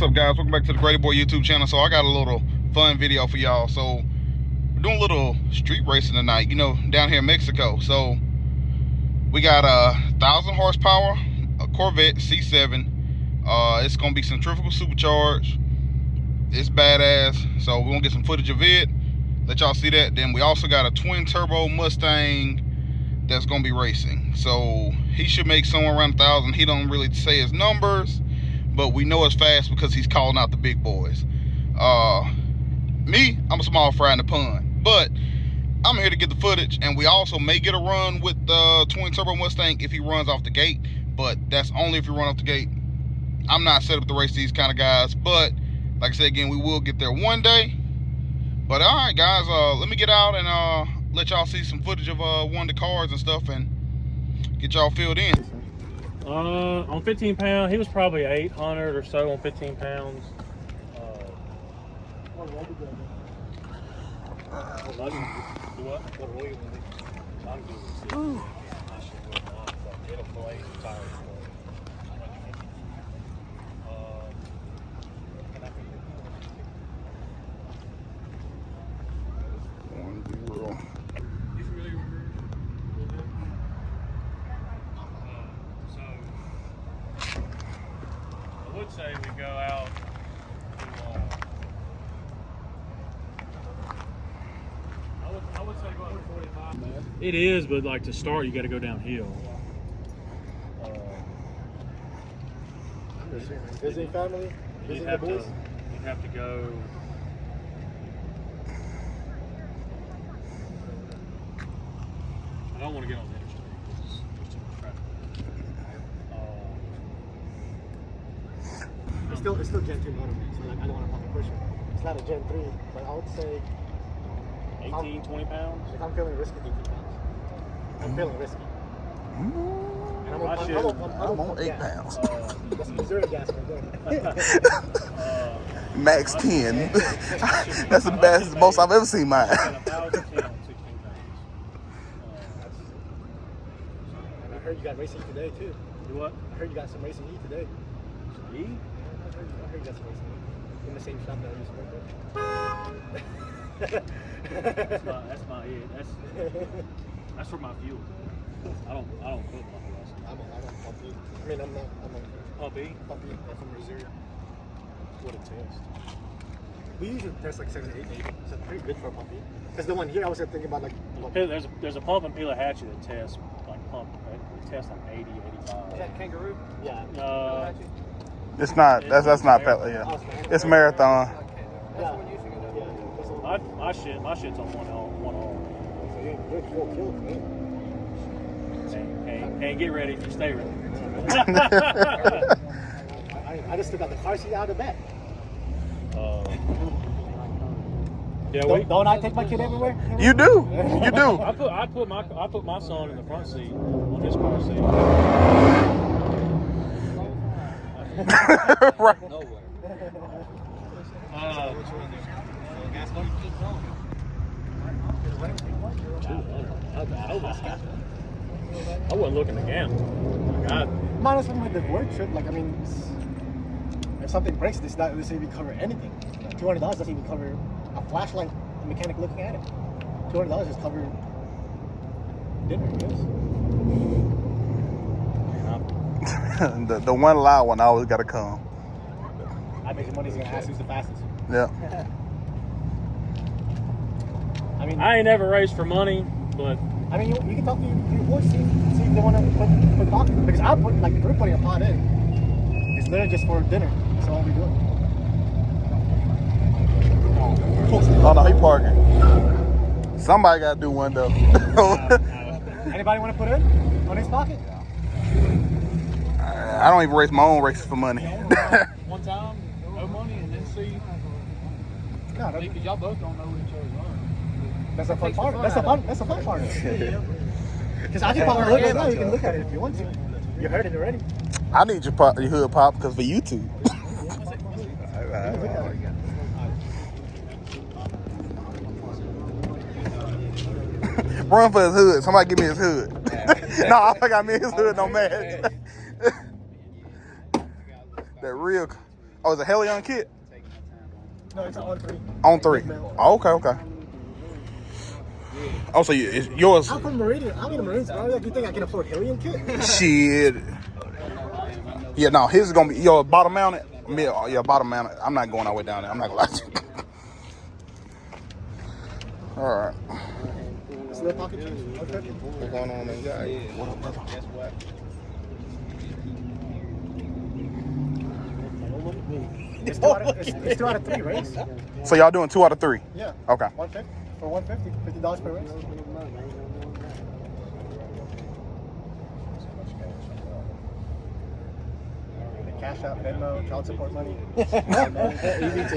up, guys? Welcome back to the Grady Boy YouTube channel. So I got a little fun video for y'all. So we're doing a little street racing tonight, you know, down here in Mexico. So we got a 1,000 horsepower, a Corvette C7. It's gonna be centrifugal supercharged. It's badass. So we're gonna get some footage of it, let y'all see that. Then we also got a twin turbo Mustang that's gonna be racing. So he should make somewhere around 1,000. He don't really say his numbers, but we know it's fast because he's calling out the big boys. Me, I'm a small fry in the pond, but I'm here to get the footage, and we also may get a run with the twin turbo Mustang if he runs off the gate, but that's only if he run off the gate. I'm not set up to race these kind of guys, but like I said again, we will get there one day. But all right, guys, let me get out and let y'all see some footage of one of the cars and stuff and get y'all filled in. On 15 pound, he was probably 800 or so on 15 pounds. I would say we go out to, I would say go out to 45. It is, but like to start, you got to go downhill. Visiting family? Visiting the boys? You'd have to go. I don't want to get on the interstate because there's too much traffic. It's still Gen 2 motor, so like, I don't want to fucking push it. It's not a Gen 3, but I would say 18, 20 pounds? If I'm feeling risky, 18 pounds. I'm feeling risky. And I'm on 8 pounds. That's Missouri gas right there. Max 10. That's the best, most I've ever seen mine. 1,010 on 16 pounds. And I heard you got racing today too. Do what? I heard you got some racing E today. E? I heard you got some racing E. In the same shop that I used to work with. That's my E. That's for my fuel. I don't put my fuel. I'm Pump E. I mean, I'm Pump E? Pump E. I'm from Missouri. What a test. We usually test like 7 to 8 maybe. So it's pretty good for a Pump E. Because the one here, I was thinking about like... There's a pump in Pelahatchie that tests like pump. It tests like 80, 85. Is that Kangaroo? Yeah. It's not. That's not pellet. Yeah, it's marathon. Yeah. My shit's on one arm. So you're full kill, man. Can't get ready if you stay ready. I just took out the car seat out of the back. Yeah, don't I take my kid everywhere? You do. You do. I put my son in the front seat on his car seat. Right. I wasn't looking to gamble. Minus with the work trip, like I mean, if something breaks, this doesn't even cover anything. $200 doesn't even cover a flashlight, a mechanic looking at it. $200 just cover dinner, I guess. the one loud one always gotta come. I bet your money's gonna ask who's the fastest. Yeah. I ain't never raced for money, but I mean, you can talk to your boys, see if they want to put talk, because I put like we're putting a pot in. It's literally just for dinner. That's all we do. Oh no, he parking. Somebody gotta do one though. Anybody want to put in on his pocket? I don't even race my own races for money. one time, no money, and then see. No, because y'all both don't know what each other's on. That's a fun part. That's a fun part. Because I can probably look at it now. You can look at it if you want to. You heard it already. I need your hood pop because for YouTube. Run for his hood. Somebody give me his hood. No, I got me his hood. No match. That real Oh, it's a Helion kit? No, it's on 3. On 3. Oh, okay. Oh, so yours. I'm from Meridian. I'm in the Marines, bro. Like, you think I can afford Helion kit? Shit. Yeah, no, his is going to be your bottom mounted. Yeah, bottom mounted. I'm not going all the way down there. I'm not going to lie to you. All right. It's a little pocket change. Okay. What's going on, man? Yeah. What up, brother? It's 2 out of 3 race. So y'all doing 2 out of 3? Yeah. Okay. 150 for 150, $50 per race. Cash out, Venmo, child support money. EBT.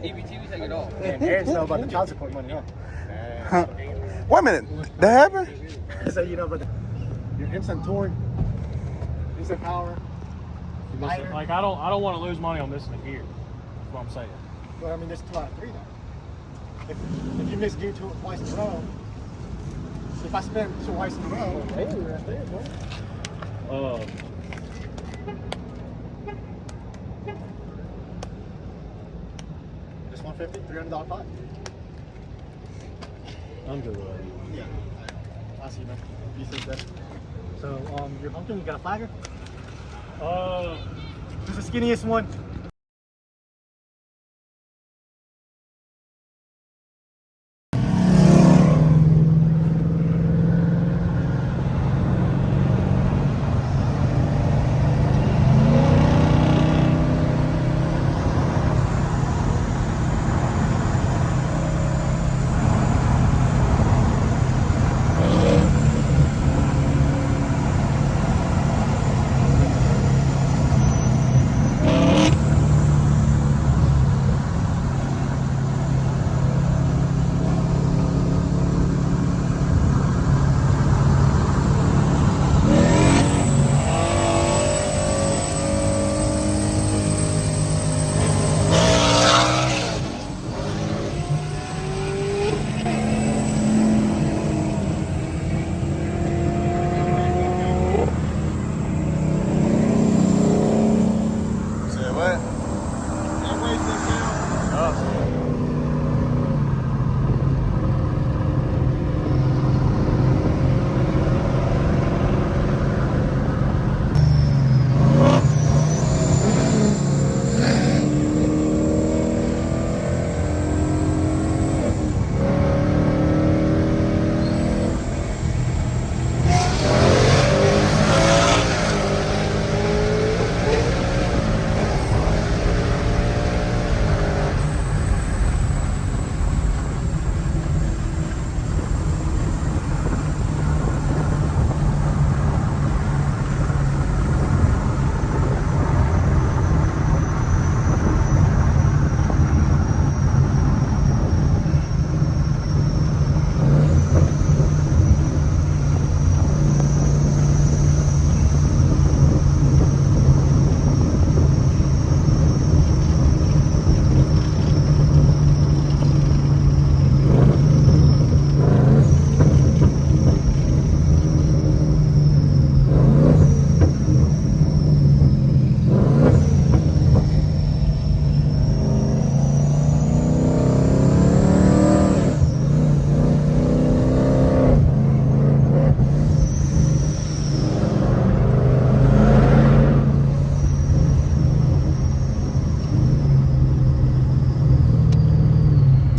EBT, we take it all. And parents know about the child support money, Huh. Wait a minute. That happened? So you know about your instant torque, instant power. Listen, like I don't want to lose money on this in a gear. That's what I'm saying. Well, I mean, there's 2 out of 3 though. If you miss gear twice in a row, if I spend twice in a row, hey, right there, bro. Just 150, $300 pot. I'm good with that. Yeah. I see, man. You think that? So, your pumpkin, you got a flagger? Who's the skinniest one?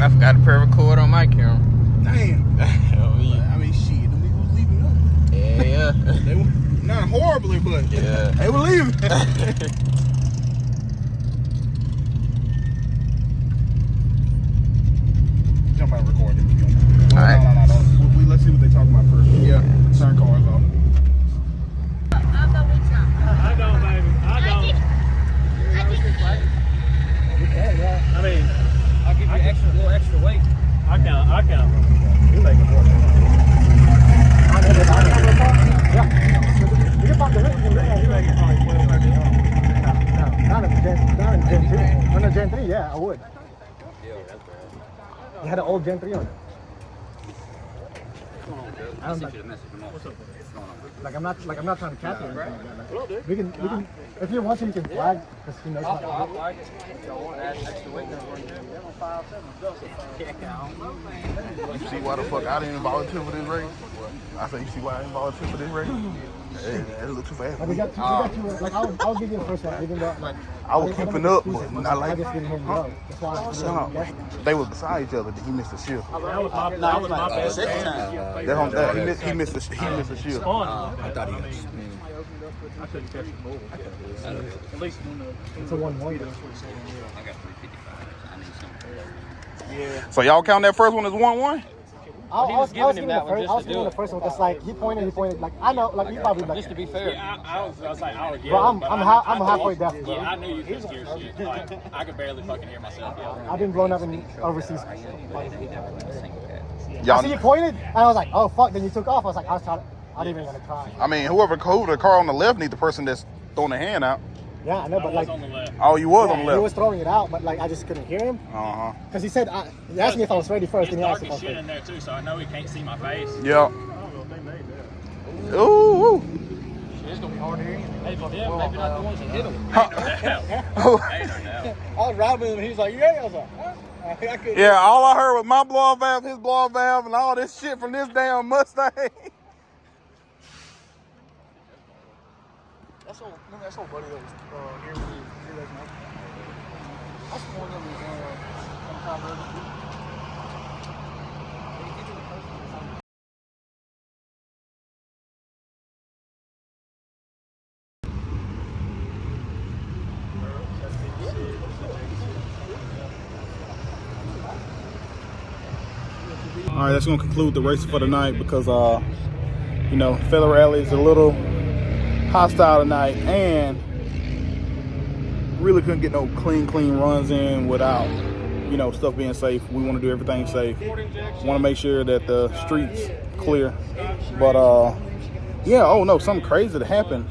I forgot to press record on my camera. Damn. Oh, yeah. I mean, shit, the niggas was leaving up. Yeah. They were not horribly, but Yeah. they were leaving. Jump out and record it. All right. No. Let's see what they talking about first. Yeah, turn cars off. I don't, baby. I don't. I mean, I'll give you a little extra weight. I count. You make it work. Yeah. You can pop the hood. You make it probably 12, 13. Not in Gen 2. On a Gen 3, yeah, I would. Yeah, that's bad. You had an old Gen 3 on it. Come on, Joe. I'll send you the message. Come on. What's up, buddy? Like I'm not trying to catch it or anything like that. Like, we can if you want to, you can flag because he knows. I'll flag it. Y'all want to add extra weight? You see why the fuck I didn't volunteer for this race? I said, you see why I didn't volunteer for this race? It looked too fast. Like, we got two. Like I'll give you the first one, even though like I was keeping up, but not like. I just didn't hear you go. That's why I They was beside each other. He missed a shift. That was my best. That's on that. He missed a shift. I thought he was. I couldn't catch the bull. At least one of it's a 1-1. I got 355. I need something. Yeah. So y'all count that first one as 1-1? I was giving the first one because like he pointed like I know like you probably like Just to be fair. Yeah, I was like, I was bro, yelling. I'm halfway deaf. Bro. Yeah, I knew you couldn't hear shit. Like, I could barely fucking hear myself yelling. I've been blown up in overseas. I Y'all, see you pointed, and I was like, oh fuck. Then you took off. I was like, I didn't even gonna try. I mean, whoever the car on the left needs the person that's throwing the hand out. Yeah, I know, but like, on the left. Oh, you was on the he left. was throwing it out, but like I just couldn't hear him. Because he said, he asked me if I was ready first, It's and he asked dark if I as was shit in ready. there too, so I know he can't see my face. Yeah. Ooh. It's gonna be hard to hear you. Maybe not the ones that hit him. I was riding with him, and he was like, yeah. I was like, I couldn't. Yeah, all I heard was my blow valve, his blow valve, and all this shit from this damn Mustang. That's so funny though. Here we that's one of them. All right, that's gonna conclude the race for the night because you know, Feather Rally is a little hostile tonight, and really couldn't get no clean runs in without, you know, stuff being safe. We want to do everything safe. Want to make sure that the streets clear. But yeah, oh no, something crazy that happened.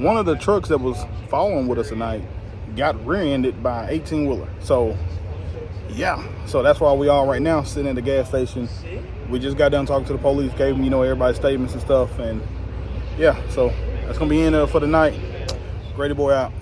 One of the trucks that was following with us tonight got rear-ended by an 18-wheeler. So yeah, so that's why we all right now sitting at the gas station. We just got done talking to the police, gave them, you know, everybody's statements and stuff, and yeah, so that's gonna be in there for the night. Grady boy out.